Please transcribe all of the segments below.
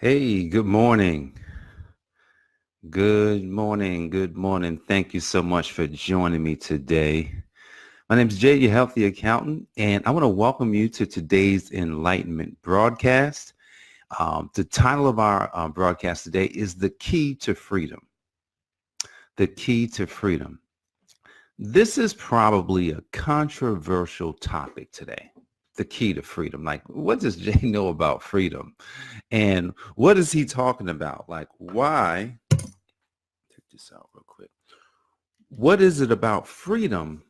Hey, good morning. Good morning. Good morning. Thank you so much for joining me today. My name is Jay, your healthy accountant, and I want to welcome you to today's Enlightenment broadcast. The title of our broadcast today is The Key to Freedom. The Key to Freedom. This is probably a controversial topic today. The key to freedom. Like, what does Jay know about freedom? And what is he talking about? Like, why? Check this out real quick. What is it about freedom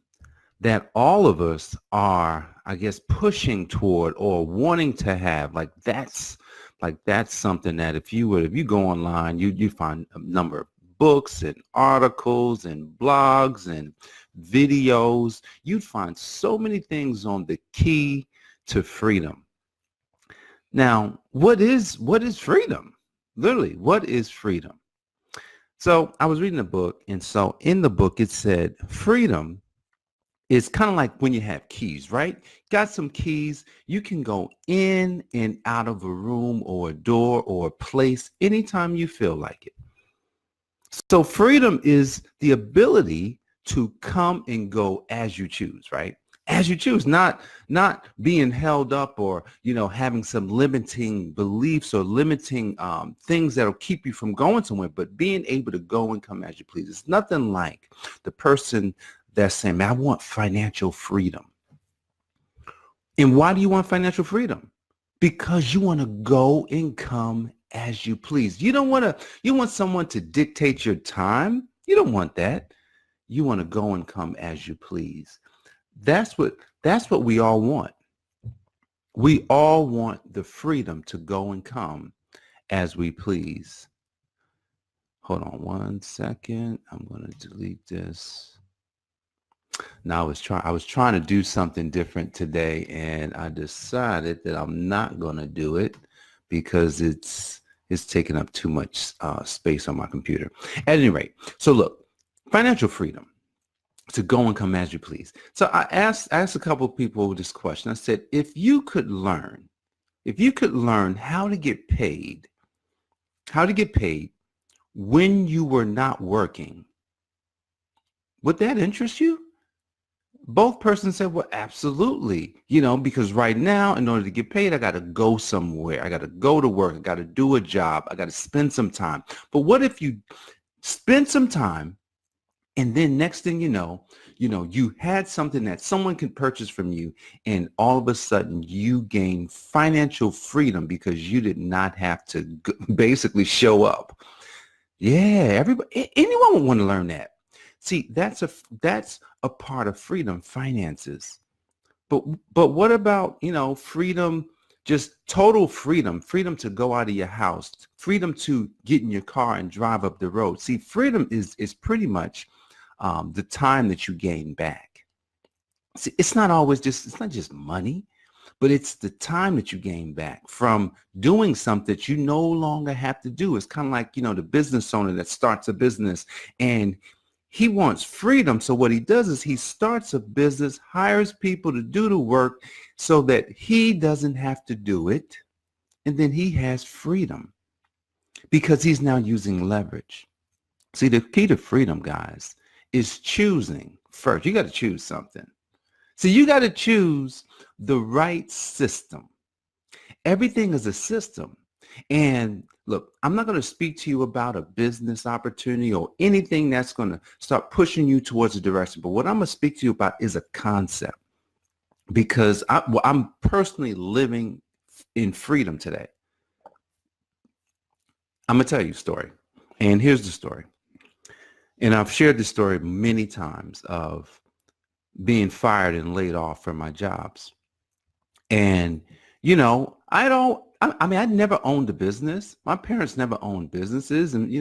that all of us are, I guess, pushing toward or wanting to have? Like that's something that if you go online, you find a number of books and articles and blogs and videos. You'd find so many things on the key to freedom. Now, what is freedom? Literally, what is freedom? So I was reading a book, and so in the book it said freedom is kind of like when you have keys, right? Got some keys, you can go in and out of a room or a door or a place anytime you feel like it. So freedom is the ability to come and go as you choose, right? As you choose, not being held up or having some limiting beliefs or limiting things that'll keep you from going somewhere, but being able to go and come as you please. It's nothing like the person that's saying, "Man, I want financial freedom." And why do you want financial freedom? Because you want to go and come as you please. You want someone to dictate your time. You don't want that. You want to go and come as you please. That's what we all want. We all want the freedom to go and come as we please. Hold on one second. I'm going to delete this. Now I was trying to do something different today, and I decided that I'm not going to do it because it's taking up too much space on my computer. At any rate, so look, financial freedom to go and come as you please. So I asked a couple of people this question. I said, if you could learn how to get paid when you were not working, would that interest you? Both persons said, well, absolutely. Because right now, in order to get paid, I got to go somewhere. I got to go to work. I got to do a job. I got to spend some time. But what if you spend some time and then next thing you had something that someone could purchase from you, and all of a sudden you gain financial freedom because you did not have to basically show up. Yeah, anyone would want to learn that. See, that's a part of freedom, finances. But what about, freedom, just total freedom, freedom to go out of your house, freedom to get in your car and drive up the road. See, freedom is pretty much the time that you gain back. See, it's not just money, but it's the time that you gain back from doing something that you no longer have to do. It's kind of like, the business owner that starts a business and he wants freedom. So what he does is he starts a business, hires people to do the work so that he doesn't have to do it. And then he has freedom because he's now using leverage. See, the key to freedom, guys, is choosing first. You got to choose something. See, you got to choose the right system. Everything is a system. And look, I'm not going to speak to you about a business opportunity or anything that's going to start pushing you towards a direction. But what I'm going to speak to you about is a concept, because I'm personally living in freedom today. I'm going to tell you a story. And here's the story. And I've shared this story many times of being fired and laid off from my jobs. And, I never owned a business. My parents never owned businesses. And,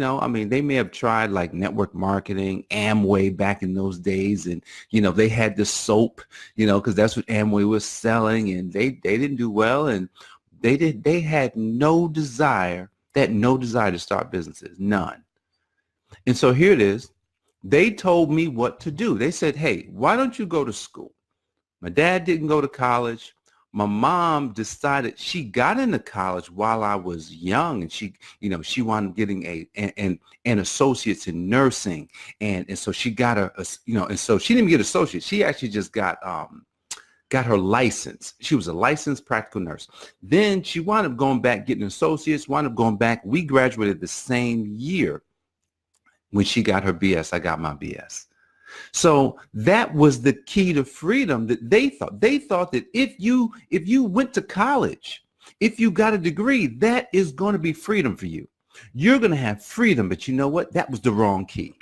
they may have tried like network marketing, Amway back in those days. And, they had the soap, because that's what Amway was selling. And they didn't do well. And they had no desire to start businesses, none. And so here it is. They told me what to do. They said, hey, why don't you go to school? My dad didn't go to college. My mom decided she got into college while I was young, and she wound up getting an associate's in nursing, and so she got and so she didn't get associate. She actually just got her license. She was a licensed practical nurse. Then she wound up going back, getting associates, wound up going back. We graduated the same year. When she got her BS, I got my BS. So that was the key to freedom that they thought. They thought that if you went to college, if you got a degree, that is going to be freedom for you. You're going to have freedom, but you know what? That was the wrong key.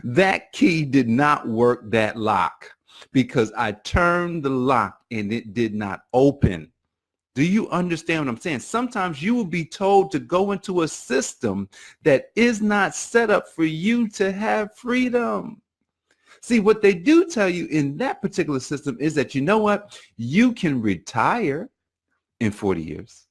That key did not work that lock because I turned the lock and it did not open. Do you understand what I'm saying? Sometimes you will be told to go into a system that is not set up for you to have freedom. See, what they do tell you in that particular system is that, you know what? You can retire in 40 years.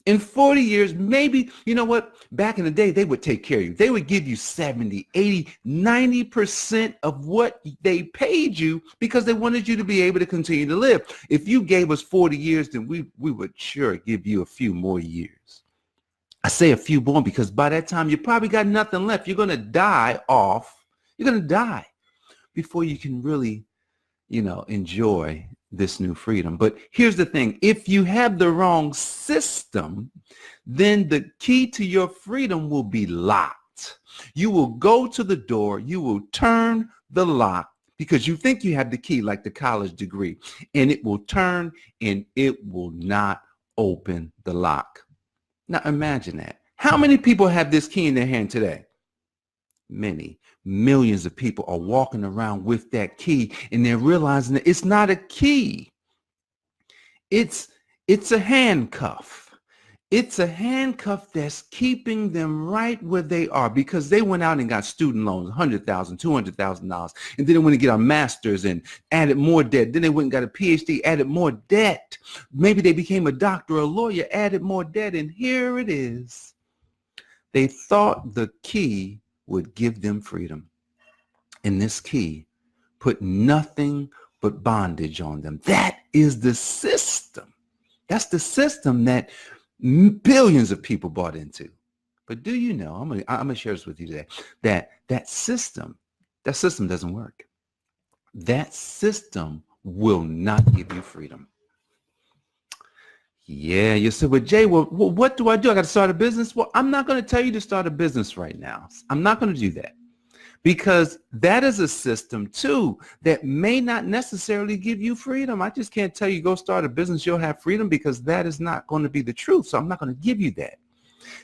In 40 years, maybe, you know what? Back in the day, they would take care of you. They would give you 70, 80, 90% of what they paid you because they wanted you to be able to continue to live. If you gave us 40 years, then we would sure give you a few more years. I say a few more because by that time, you probably got nothing left. You're going to die off. You're going to die before you can really, enjoy this new freedom. But here's the thing. If you have the wrong system, then the key to your freedom will be locked. You will go to the door. You will turn the lock because you think you have the key like the college degree, and it will turn and it will not open the lock. Now imagine that. How many people have this key in their hand today? Many. Millions of people are walking around with that key and they're realizing that it's not a key. It's a handcuff. It's a handcuff that's keeping them right where they are because they went out and got student loans, $100,000, $200,000. And then they went to get a master's and added more debt. Then they went and got a PhD, added more debt. Maybe they became a doctor or a lawyer, added more debt. And here it is. They thought the key would give them freedom. And this key put nothing but bondage on them. That is the system. That's the system that billions of people bought into. But do you know, I'm gonna share this with you today, that system doesn't work. That system will not give you freedom. Yeah, you said, well, Jay, well, what do? I got to start a business? Well, I'm not going to tell you to start a business right now. I'm not going to do that because that is a system, too, that may not necessarily give you freedom. I just can't tell you go start a business, you'll have freedom because that is not going to be the truth. So I'm not going to give you that.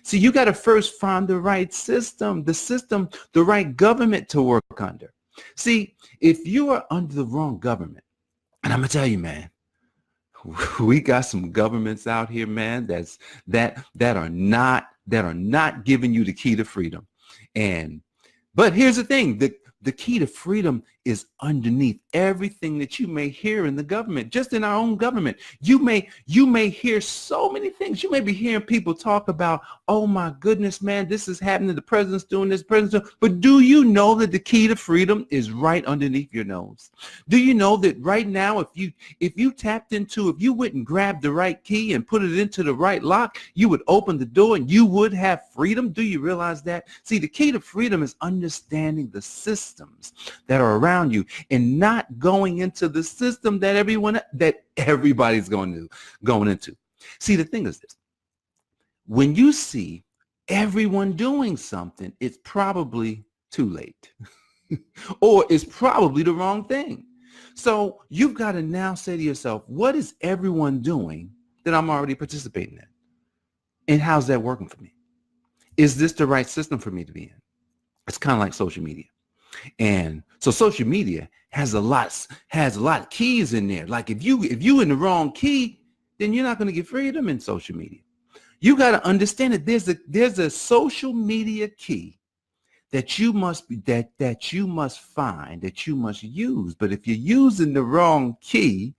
So you got to first find the right system, the right government to work under. See, if you are under the wrong government, and I'm going to tell you, man, we got some governments out here, man, that are not giving you the key to freedom. But here's the thing, the key to freedom is underneath everything that you may hear in the government, just in our own government. You may hear so many things. You may be hearing people talk about, oh my goodness, man, this is happening. The president's doing this, but do you know that the key to freedom is right underneath your nose? Do you know that right now, if you went and grabbed the right key and put it into the right lock, you would open the door and you would have freedom? Do you realize that? See, the key to freedom is understanding the systems that are around you and not going into the system that everybody's going into. See, the thing is this. When you see everyone doing something, it's probably too late or it's probably the wrong thing. So you've got to now say to yourself, what is everyone doing that I'm already participating in? And how's that working for me? Is this the right system for me to be in? It's kind of like social media. And so social media has a lot of keys in there. Like if you in the wrong key, then you're not going to get freedom in social media. You got to understand that there's a social media key that you must find, that you must use. But if you're using the wrong key,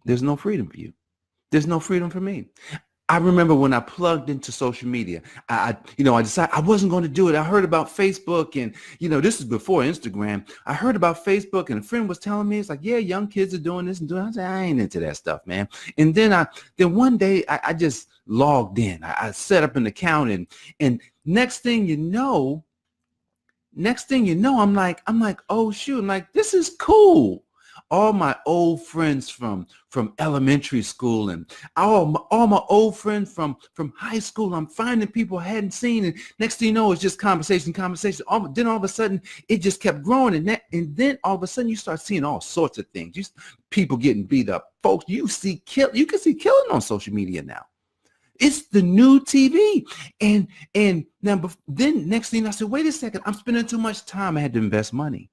there's no freedom for you. There's no freedom for me. I remember when I plugged into social media, I decided I wasn't going to do it. I heard about Facebook and, this is before Instagram. I heard about Facebook and a friend was telling me, it's like, yeah, young kids are doing this and doing that. I said, I ain't into that stuff, man. And then one day I just logged in. I set up an account and next thing you know, I'm like, oh shoot, I'm like, this is cool. All my old friends from elementary school and all my old friends from high school, I'm finding people I hadn't seen, and next thing you know, it's just conversation. Then all of a sudden, it just kept growing, and then all of a sudden, you start seeing all sorts of things. People getting beat up, folks. You can see killing on social media now. It's the new TV. And then next thing I said, wait a second, I'm spending too much time. I had to invest money.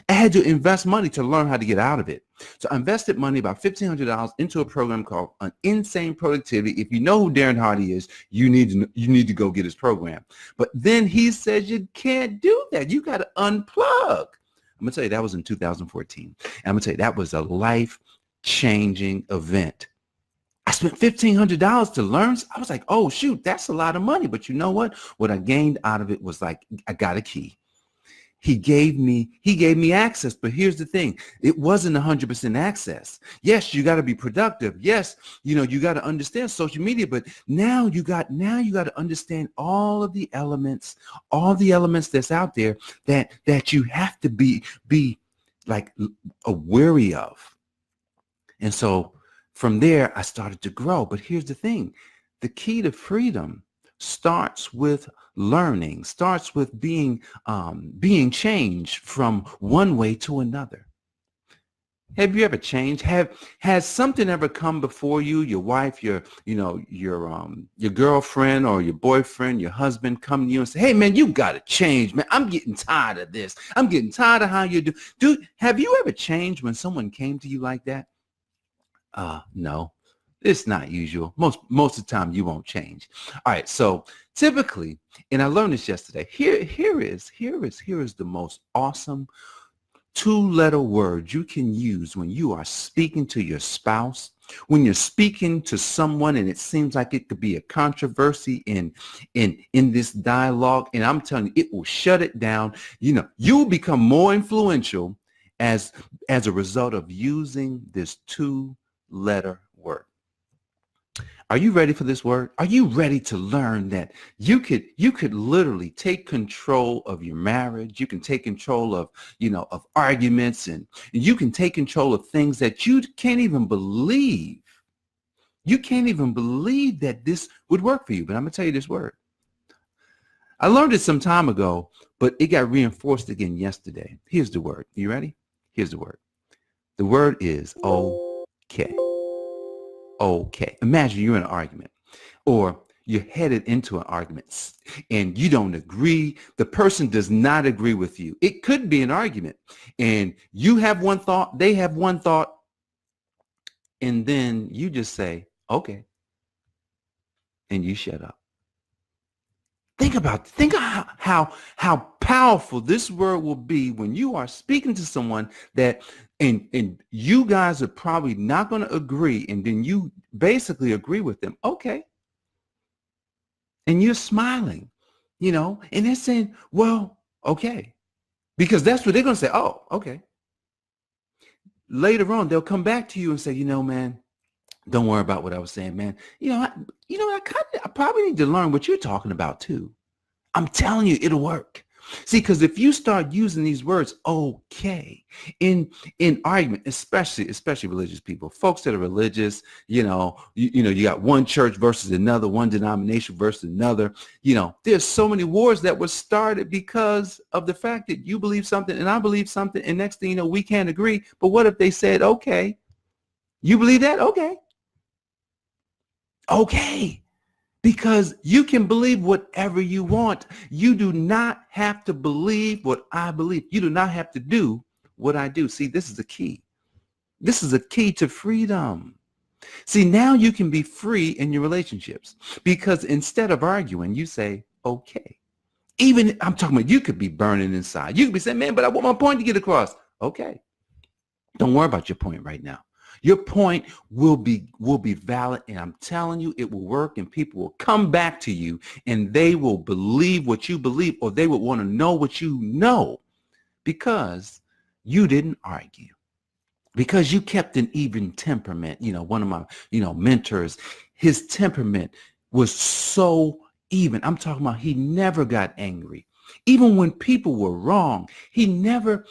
I had to invest money to learn how to get out of it. So I invested money, about $1,500, into a program called Insane Productivity. If you know who Darren Hardy is, you need to go get his program. But then he says you can't do that. You got to unplug. I'm going to tell you, that was in 2014. And I'm going to tell you, that was a life-changing event. I spent $1,500 to learn. I was like, oh, shoot, that's a lot of money. But you know what? What I gained out of it was like, I got a key. He gave me access. But here's the thing. It wasn't 100% access. Yes, you got to be productive. Yes, you got to understand social media. But now you got to understand all the elements that's out there that you have to be like wary of. And so from there, I started to grow. But here's the thing. The key to freedom starts with learning, starts with being changed from one way to another. Have you ever changed? Has something ever come before you, your wife, your girlfriend or your boyfriend, your husband come to you and say, hey, man, you got to change, man. I'm getting tired of this. I'm getting tired of how you do. Dude, have you ever changed when someone came to you like that? No, it's not usual. Most of the time you won't change. All right. So typically, and I learned this yesterday, here is the most awesome 2-letter word you can use when you are speaking to your spouse, when you're speaking to someone and it seems like it could be a controversy in this dialogue. And I'm telling you, it will shut it down. You'll become more influential as a result of using this 2-letter word. Are you ready for this word? Are you ready to learn that you could literally take control of your marriage? You can take control of arguments, and you can take control of things that you can't even believe. You can't even believe that this would work for you. But I'm going to tell you this word. I learned it some time ago, but it got reinforced again yesterday. Here's the word. You ready? Here's the word. The word is okay. Okay. Imagine you're in an argument, or you're headed into an argument and you don't agree. The person does not agree with you. It could be an argument and you have one thought, they have one thought, and then you just say, okay, and you shut up. Think of how powerful this word will be when you are speaking to someone that and you guys are probably not going to agree, and then you basically agree with them. Okay. And you're smiling, and they're saying, well, okay. Because that's what they're going to say. Oh, okay. Later on, they'll come back to you and say, man, don't worry about what I was saying, man. I probably need to learn what you're talking about too. I'm telling you, it'll work. See, because if you start using these words, okay, in argument, especially religious people, folks that are religious, you got one church versus another, one denomination versus another. There's so many wars that were started because of the fact that you believe something and I believe something, and next thing you know, we can't agree. But what if they said, okay, you believe that? Okay. Okay. Because you can believe whatever you want. You do not have to believe what I believe. You do not have to do what I do. See, this is the key. This is a key to freedom. See, now you can be free in your relationships because instead of arguing, you say, okay. Even, I'm talking about, you could be burning inside. You could be saying, man, but I want my point to get across. Okay. Don't worry about your point right now. Your point will be valid, and I'm telling you, it will work, and people will come back to you, and they will believe what you believe, or they will want to know what you know, because you didn't argue, because you kept an even temperament. One of my, mentors, his temperament was so even. I'm talking about he never got angry. Even when people were wrong, he never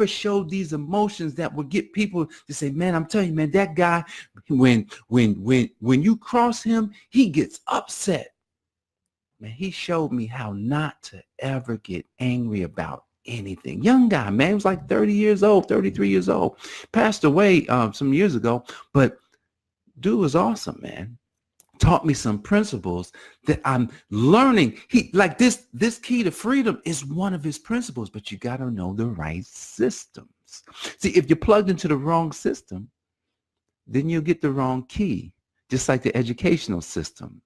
showed these emotions that would get people to say, man, I'm telling you, man, that guy, when you cross him, he gets upset. Man, he showed me how not to ever get angry about anything. Young guy, man, he was like 30 years old, 33 years old. Passed away some years ago, but dude was awesome, man. Taught me some principles that I'm learning. He like this key to freedom is one of his principles, but you got to know the right systems. See, if you're plugged into the wrong system, then you'll get the wrong key, just like the educational system,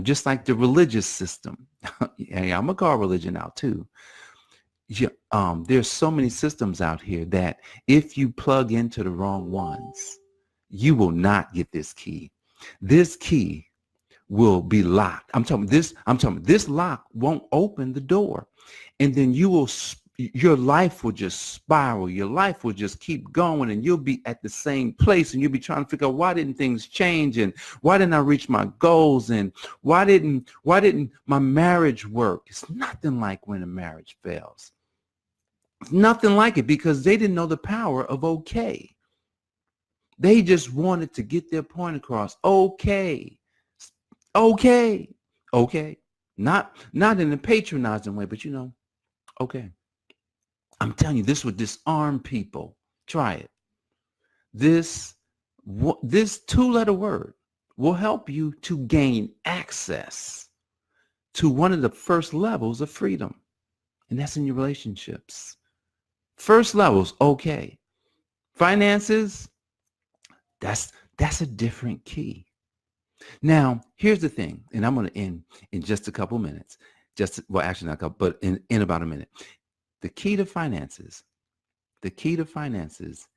just like the religious system. Yeah, I'm going to call religion out too. Yeah, there's so many systems out here that if you plug into the wrong ones, you will not get this key. This key will be locked. I'm talking this lock won't open the door. And then your life will just spiral. Your life will just keep going, and you'll be at the same place, and you'll be trying to figure out, why didn't things change, and why didn't I reach my goals, and why didn't my marriage work? It's nothing like when a marriage fails. It's nothing like it, because they didn't know the power of okay. They just wanted to get their point across. Okay. Okay. Not in a patronizing way, but okay. I'm telling you, this would disarm people. Try it. This two-letter word will help you to gain access to one of the first levels of freedom, and that's in your relationships. First levels, okay. Finances, that's a different key. Now, here's the thing, and I'm going to end in just a couple minutes. Actually not a couple, but in about a minute. The key to finances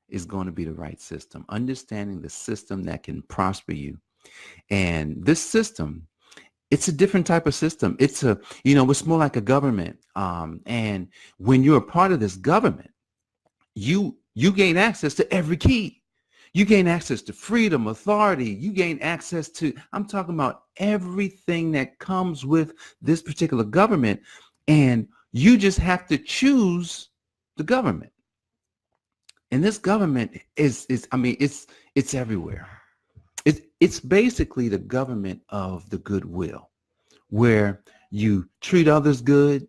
is going to be the right system, understanding the system that can prosper you. And this system, it's a different type of system. It's it's more like a government. And when you're a part of this government, you gain access to every key. You gain access to freedom, authority. You gain access to, I'm talking about everything that comes with this particular government. And you just have to choose the government. And this government it's everywhere. It's basically the government of the goodwill, where you treat others good,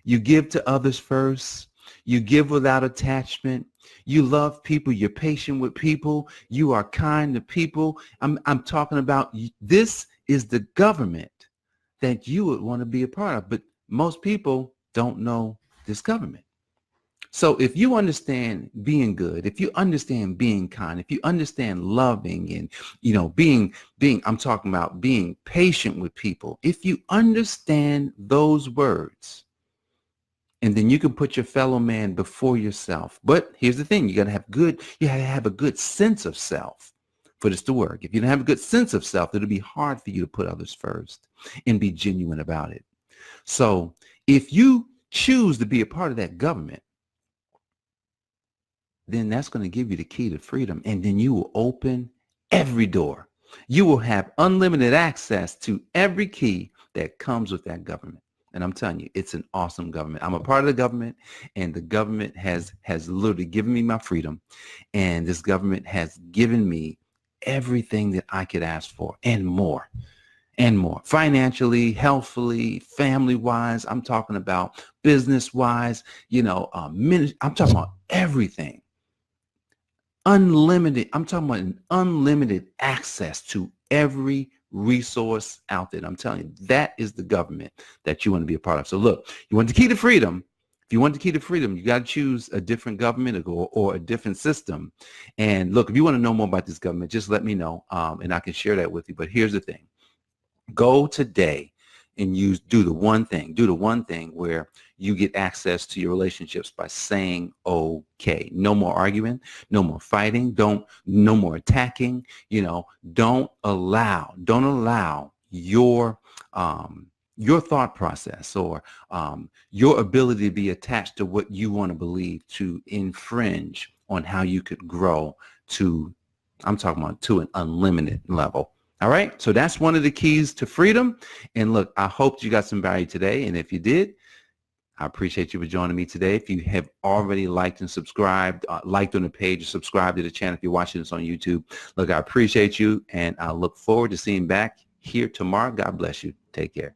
you give to others first, you give without attachment, you love people, you're patient with people, you are kind to people. I'm talking about, this is the government that you would want to be a part of, but most people don't know this government. So if you understand being good, if you understand being kind, if you understand loving and, I'm talking about being patient with people, if you understand those words, and then you can put your fellow man before yourself. But here's the thing, you got to have a good sense of self for this to work. If you don't have a good sense of self, it'll be hard for you to put others first and be genuine about it. So if you choose to be a part of that government, then that's going to give you the key to freedom. And then you will open every door. You will have unlimited access to every key that comes with that government. And I'm telling you, it's an awesome government. I'm a part of the government, and the government has literally given me my freedom. And this government has given me everything that I could ask for and more. And more, financially, healthfully, family-wise. I'm talking about business-wise, I'm talking about everything. Unlimited. I'm talking about an unlimited access to every resource out there. I'm telling you, that is the government that you want to be a part of. So look, you want the key to freedom. If you want the key to freedom, you got to choose a different government or a different system. And look, if you want to know more about this government, just let me know, and I can share that with you. But here's the thing. Go today and do the one thing where you get access to your relationships by saying okay. No more arguing, no more fighting, no more attacking. Don't allow your thought process or your ability to be attached to what you want to believe to infringe on how you could grow to, I'm talking about to an unlimited level. All right. So that's one of the keys to freedom. And look, I hope you got some value today. And if you did, I appreciate you for joining me today. If you have already liked and subscribed, liked on the page, or subscribed to the channel, if you're watching this on YouTube, look, I appreciate you. And I look forward to seeing back here tomorrow. God bless you. Take care.